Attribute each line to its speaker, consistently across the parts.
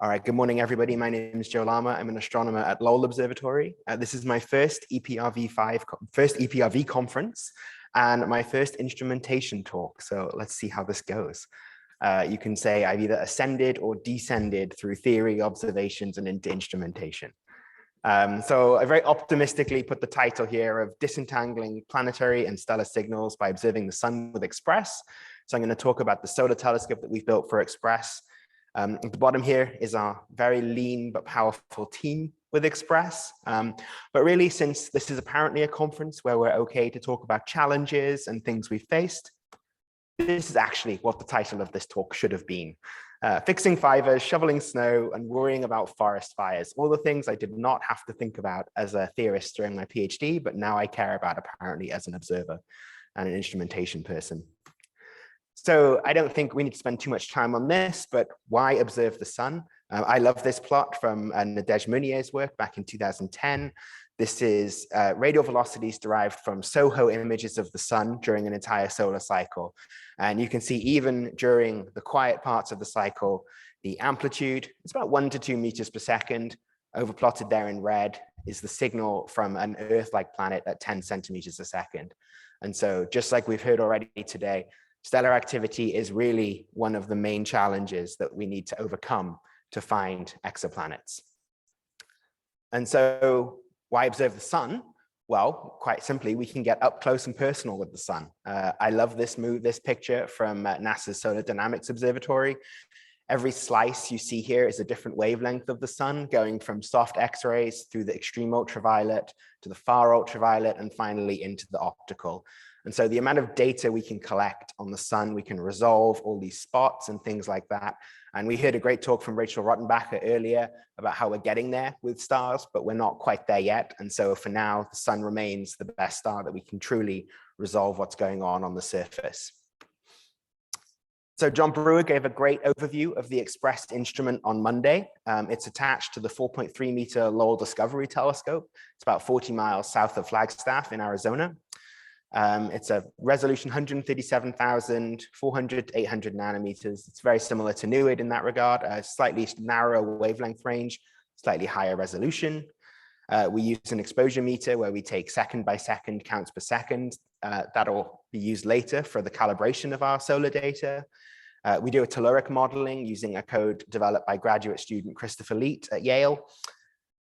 Speaker 1: All right, good morning, everybody. My name is Llama. I'm an astronomer at Lowell Observatory. This is my first EPRV conference and my first instrumentation talk. So let's see how this goes. You can say I've either ascended or descended through theory, observations, and into instrumentation. So I very optimistically put the title here of Disentangling Planetary and Stellar Signals by Observing the Sun with EXPRES. So I'm going to talk about the solar telescope that we've built for EXPRES. At the bottom here is our very lean but powerful team with EXPRES. But really, since this is apparently a conference where we're okay to talk about challenges and things we've faced, this is actually what the title of this talk should have been. Fixing fivers, shoveling snow, and worrying about forest fires. All the things I did not have to think about as a theorist during my PhD, but now I care about apparently as an observer and an instrumentation person. So I don't think we need to spend too much time on this, but why observe the sun? I love this plot from Nadège Meunier's work back in 2010. This is radial velocities derived from SOHO images of the sun during an entire solar cycle. And you can see even during the quiet parts of the cycle, the amplitude, it's about 1 to 2 meters per second. Overplotted there in red is the signal from an Earth-like planet at 10 centimeters a second. And so just like we've heard already today, stellar activity is really one of the main challenges that we need to overcome to find exoplanets. And so why observe the sun? Well, quite simply, we can get up close and personal with the sun. I love this picture from NASA's Solar Dynamics Observatory. Every slice you see here is a different wavelength of the sun, going from soft X-rays through the extreme ultraviolet to the far ultraviolet and finally into the optical. And so the amount of data we can collect on the sun, we can resolve all these spots and things like that. And we heard a great talk from Rachel Rottenbacher earlier about how we're getting there with stars, but we're not quite there yet. And so for now, the sun remains the best star that we can truly resolve what's going on the surface. So John Brewer gave a great overview of the EXPRES instrument on Monday. It's attached to the 4.3 meter Lowell Discovery telescope. It's about 40 miles south of Flagstaff in Arizona. It's a resolution 137,400 to 800 nanometers. It's very similar to NUID in that regard, a slightly narrower wavelength range, slightly higher resolution. We use an exposure meter where we take second by second counts per second. That'll be used later for the calibration of our solar data. We do a telluric modeling using a code developed by graduate student Christopher Leet at Yale.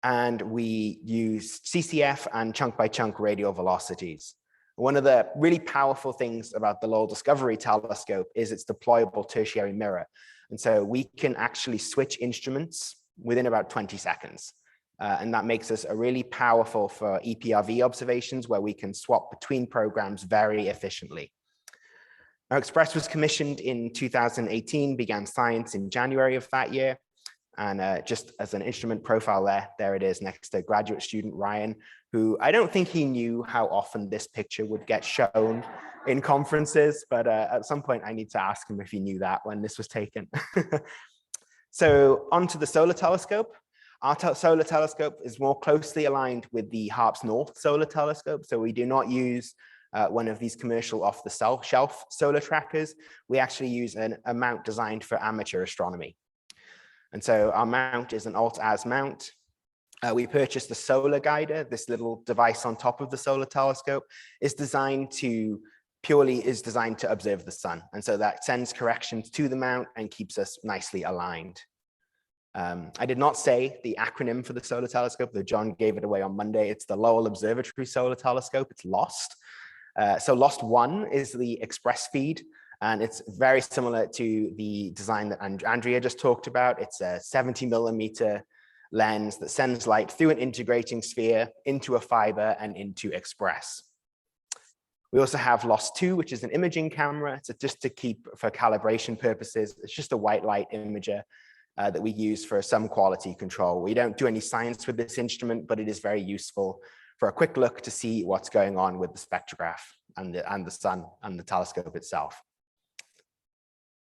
Speaker 1: And we use CCF and chunk by chunk radial velocities. One of the really powerful things about the Lowell Discovery telescope is its deployable tertiary mirror. And so we can actually switch instruments within about 20 seconds. And that makes us a really powerful for EPRV observations where we can swap between programs very efficiently. Now, EXPRES was commissioned in 2018, began science in January of that year. And just as an instrument profile there it is next to graduate student Ryan, who I don't think he knew how often this picture would get shown in conferences, but at some point I need to ask him if he knew that when this was taken. So onto the solar telescope. Our solar telescope is more closely aligned with the HARPS North solar telescope. So we do not use one of these commercial off-the-shelf solar trackers. We actually use a mount designed for amateur astronomy. And so our mount is an alt-as mount. We purchased the solar guider. This little device on top of the solar telescope is designed to observe the sun. And so that sends corrections to the mount and keeps us nicely aligned. I did not say the acronym for the solar telescope, though John gave it away on Monday. It's the Lowell Observatory Solar Telescope. It's LOST. So LOST 1 is the EXPRES feed. And it's very similar to the design that Andrea just talked about. It's a 70 millimeter lens that sends light through an integrating sphere into a fiber and into EXPRES. We also have LOST 2, which is an imaging camera. It's just to keep for calibration purposes. It's just a white light imager that we use for some quality control. We don't do any science with this instrument, but it is very useful for a quick look to see what's going on with the spectrograph and the sun and the telescope itself.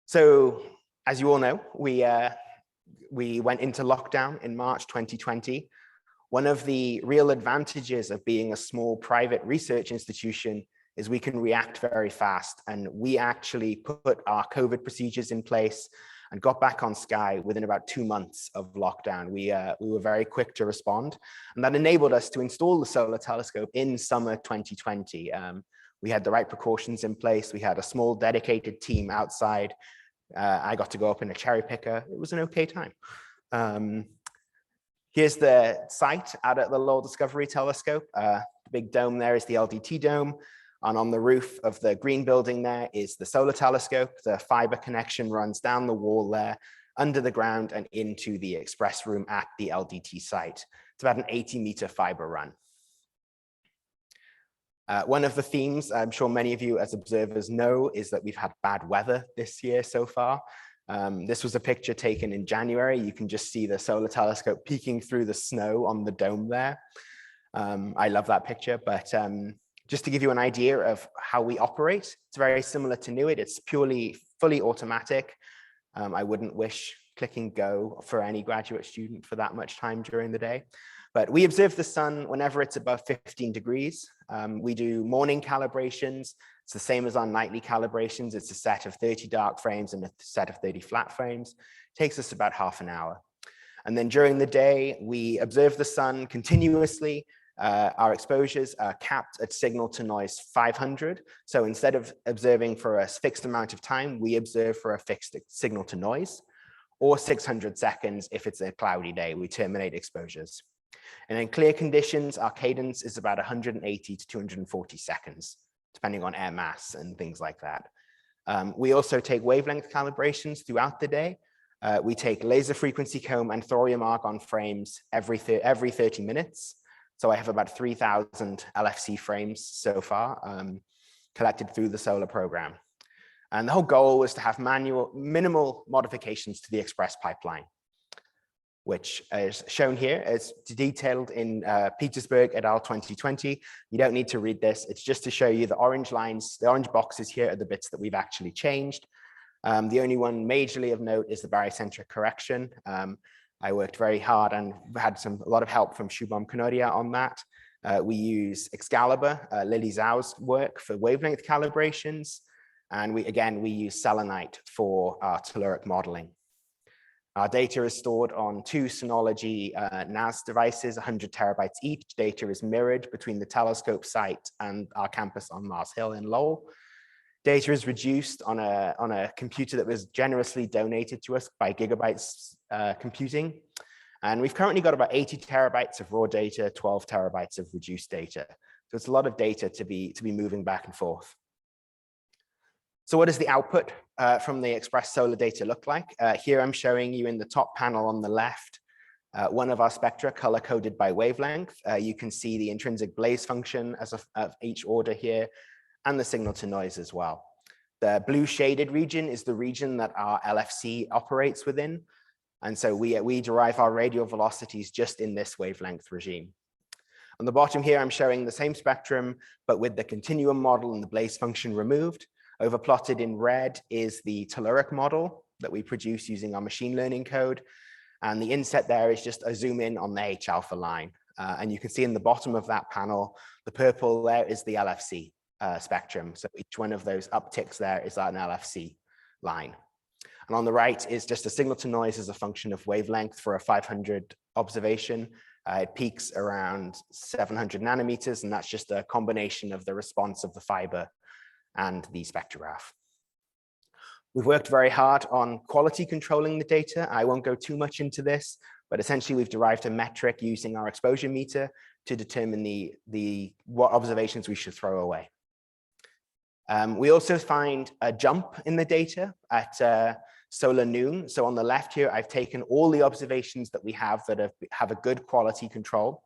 Speaker 1: So, as you all know, we went into lockdown in March 2020. One of the real advantages of being a small private research institution is we can react very fast. And we actually put our COVID procedures in place and got back on sky within about 2 months of lockdown. We were very quick to respond, and that enabled us to install the solar telescope in summer 2020. We had the right precautions in place. We had a small dedicated team outside. I got to go up in a cherry picker. It was an okay time. Here's the site out at the Lowell Discovery Telescope. The big dome there is the LDT dome. And on the roof of the green building there is the solar telescope. The fiber connection runs down the wall there, under the ground and into the express room at the LDT site. It's about an 80-meter fiber run. One of the themes I'm sure many of you as observers know is that we've had bad weather this year so far. This was a picture taken in January. You can just see the solar telescope peeking through the snow on the dome there. I love that picture, but just to give you an idea of how we operate, it's very similar to NUIT. It's purely fully automatic. I wouldn't wish clicking go for any graduate student for that much time during the day. But we observe the sun whenever it's above 15 degrees. We do morning calibrations. It's the same as our nightly calibrations. It's a set of 30 dark frames and a set of 30 flat frames. It takes us about half an hour. And then during the day, we observe the sun continuously. Our exposures are capped at signal to noise 500. So instead of observing for a fixed amount of time, we observe for a fixed signal to noise, or 600 seconds if it's a cloudy day. We terminate exposures. And in clear conditions, our cadence is about 180 to 240 seconds, depending on air mass and things like that. We also take wavelength calibrations throughout the day. We take laser frequency comb and thorium argon frames every 30 minutes. So I have about 3,000 LFC frames so far collected through the solar program. And the whole goal was to have minimal modifications to the EXPRES pipeline, which is shown here as detailed in Petersburg et al. 2020. You don't need to read this. It's just to show you the orange lines, the orange boxes here are the bits that we've actually changed. The only one majorly of note is the barycentric correction. I worked very hard and had a lot of help from Shubham Kanodia on that. We use Excalibur, Lily Zhao's work for wavelength calibrations. And we use selenite for our telluric modeling. Our data is stored on 2 Synology NAS devices, 100 terabytes each. Data is mirrored between the telescope site and our campus on Mars Hill in Lowell. Data is reduced on a computer that was generously donated to us by Gigabytes Computing. And we've currently got about 80 terabytes of raw data, 12 terabytes of reduced data. So it's a lot of data to be moving back and forth. So what does the output from the EXPRES solar data look like? Here I'm showing you in the top panel on the left, one of our spectra color-coded by wavelength. You can see the intrinsic blaze function of each order here, and the signal to noise as well. The blue shaded region is the region that our LFC operates within. And so we derive our radial velocities just in this wavelength regime. On the bottom here, I'm showing the same spectrum, but with the continuum model and the blaze function removed. Overplotted in red is the telluric model that we produce using our machine learning code. And the inset there is just a zoom in on the H alpha line. And you can see in the bottom of that panel, the purple there is the LFC spectrum. So each one of those upticks there is an LFC line. And on the right is just a signal to noise as a function of wavelength for a 500 observation. It peaks around 700 nanometers, and that's just a combination of the response of the fiber and the spectrograph. We've worked very hard on quality controlling the data. I won't go too much into this, but essentially we've derived a metric using our exposure meter to determine what observations we should throw away. We also find a jump in the data at solar noon. So on the left here, I've taken all the observations that we have that have a good quality control,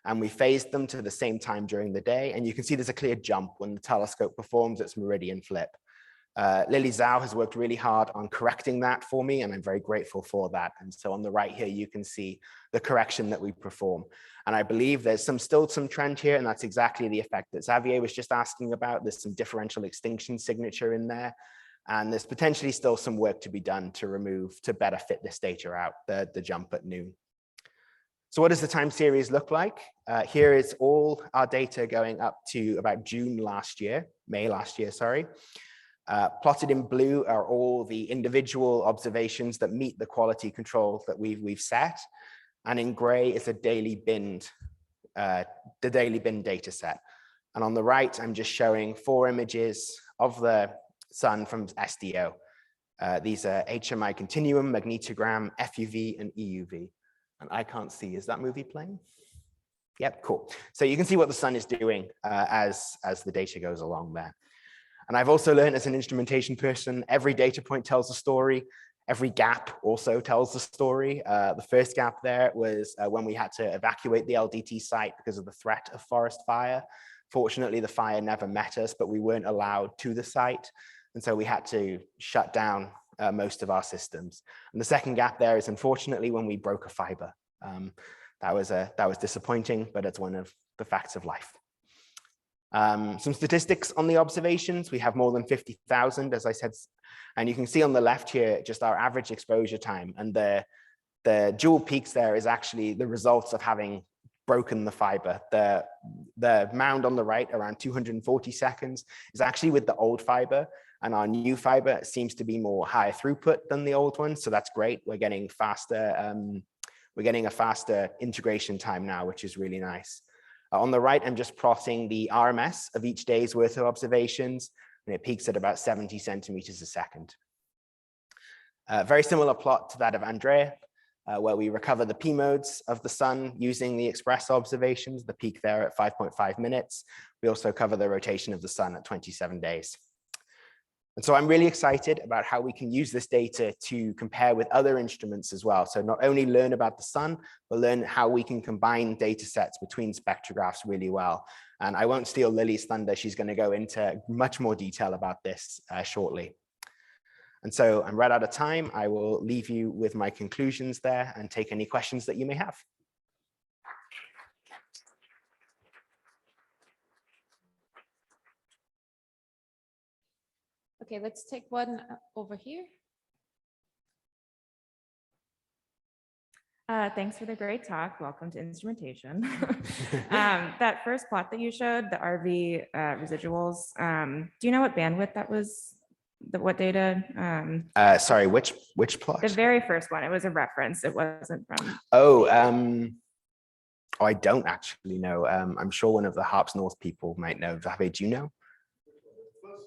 Speaker 1: and we phased them to the same time during the day. And you can see there's a clear jump when the telescope performs its meridian flip. Lily Zhao has worked really hard on correcting that for me, and I'm very grateful for that. And so on the right here, you can see the correction that we perform. And I believe there's still some trend here, and that's exactly the effect that Xavier was just asking about. There's some differential extinction signature in there, and there's potentially still some work to be done to better fit this data out, the jump at noon. So what does the time series look like? Here is all our data going up to about May last year, sorry. Plotted in blue are all the individual observations that meet the quality control that we've set. And in gray is the daily bin data set. And on the right, I'm just showing 4 images of the sun from SDO. These are HMI continuum, magnetogram, FUV, and EUV. And I can't see, is that movie playing? Yep, cool. So you can see what the sun is doing as the data goes along there. And I've also learned as an instrumentation person, every data point tells a story. Every gap also tells the story. The first gap there was when we had to evacuate the LDT site because of the threat of forest fire. Fortunately, the fire never met us, but we weren't allowed to the site. And so we had to shut down most of our systems. And the second gap there is unfortunately when we broke a fiber. That was disappointing, but it's one of the facts of life. Some statistics on the observations. We have more than 50,000, as I said, and you can see on the left here, just our average exposure time. And the dual peaks there is actually the results of having broken the fiber. The mound on the right, around 240 seconds, is actually with the old fiber. And our new fiber seems to be more higher throughput than the old one. So that's great. We're getting faster. We're getting a faster integration time now, which is really nice. On the right, I'm just plotting the RMS of each day's worth of observations, and it peaks at about 70 centimeters a second. Very similar plot to that of Andrea, where we recover the P modes of the sun using the EXPRES observations, the peak there at 5.5 minutes. We also cover the rotation of the sun at 27 days. And so I'm really excited about how we can use this data to compare with other instruments as well. So not only learn about the sun, but learn how we can combine data sets between spectrographs really well. And I won't steal Lily's thunder. She's going to go into much more detail about this shortly. And so I'm right out of time. I will leave you with my conclusions there and take any questions that you may have.
Speaker 2: Okay, let's take one over here.
Speaker 3: Thanks for the great talk. Welcome to instrumentation. That first plot that you showed, the RV residuals, do you know what bandwidth that was? What data?
Speaker 1: Sorry, which plot?
Speaker 3: The very first one. It was a reference. It wasn't from.
Speaker 1: Oh, I don't actually know. I'm sure one of the Harps North people might know. Vave, do you know?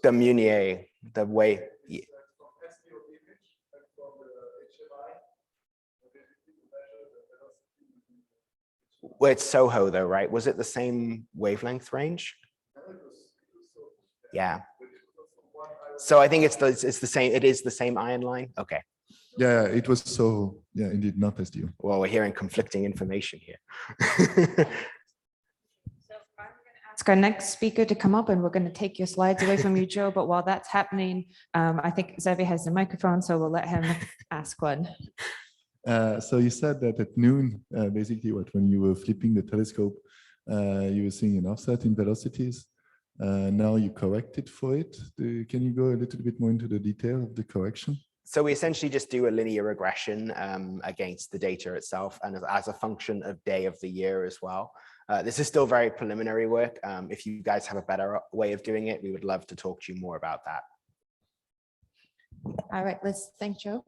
Speaker 1: The Munier, the way. Yeah. Well, it's Soho though, right? Was it the same wavelength range? Yeah. So I think it's the same. It is the same iron line. Okay.
Speaker 4: Yeah, it was so. Yeah, indeed, not SDO.
Speaker 1: Well, we're hearing conflicting information here.
Speaker 2: Ask our next speaker to come up, and we're going to take your slides away from you, Joe. But while that's happening, I think Xavier has the microphone, so we'll let him ask one.
Speaker 4: So you said that at noon, basically, when you were flipping the telescope, you were seeing an offset in velocities. Now you corrected for it. Can you go a little bit more into the detail of the correction?
Speaker 1: So we essentially just do a linear regression against the data itself, and as a function of day of the year as well. This is still very preliminary work. If you guys have a better way of doing it, we would love to talk to you more about that.
Speaker 2: All right, let's thank Joe.